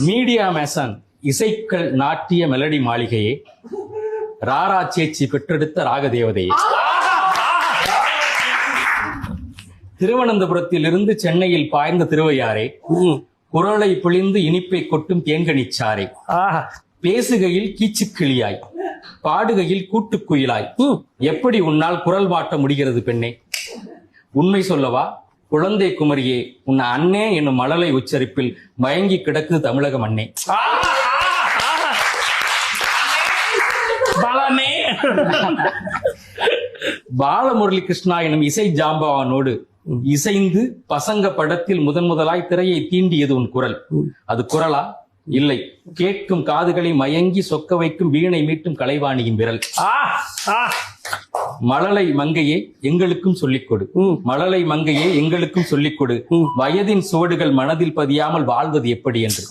Media Mason இசைக்கள் நாட்டிய melody மாளிகையே, Rara சேச்சி பெற்றெடுத்த ராகதேவதையே, திருவனந்தபுரத்தில் இருந்து சென்னையில் பாய்ந்த திருவையாரே, குரலை பிழிந்து இனிப்பை கொட்டும் தேன்கனிச்சாரே, பேசுகையில் கீச்சுக்கிளியாய், பாடுகையில் கூட்டுக்குயிலாய், எப்படி உன்னால் குரல் மாட்ட முடிகிறது பெண்ணே? உண்மை சொல்லவா குழந்தை குமரியே, உன் அண்ணே என்னும் மழலை உச்சரிப்பில் மயங்கி கிடக்குது தமிழக மண்ணே. பாலமுரளி கிருஷ்ணா எனும் இசை ஜாம்பவானோடு இசைந்து பசங்க படத்தில் முதலாய் திரையை தீண்டியது உன் குரல். அது குரலா? இல்லை, கேட்கும் காதுகளை மயங்கி சொக்க வைக்கும் வீணை மீட்டும் கலைவாணியின் விரல். மழலை மங்கையே எங்களுக்கும் சொல்லிக் கொடு, மழலை மங்கையே எங்களுக்கும் சொல்லிக் கொடு, வயதின் சுவடுகள் மனதில் பதியாமல் வாழ்வது எப்படி என்று.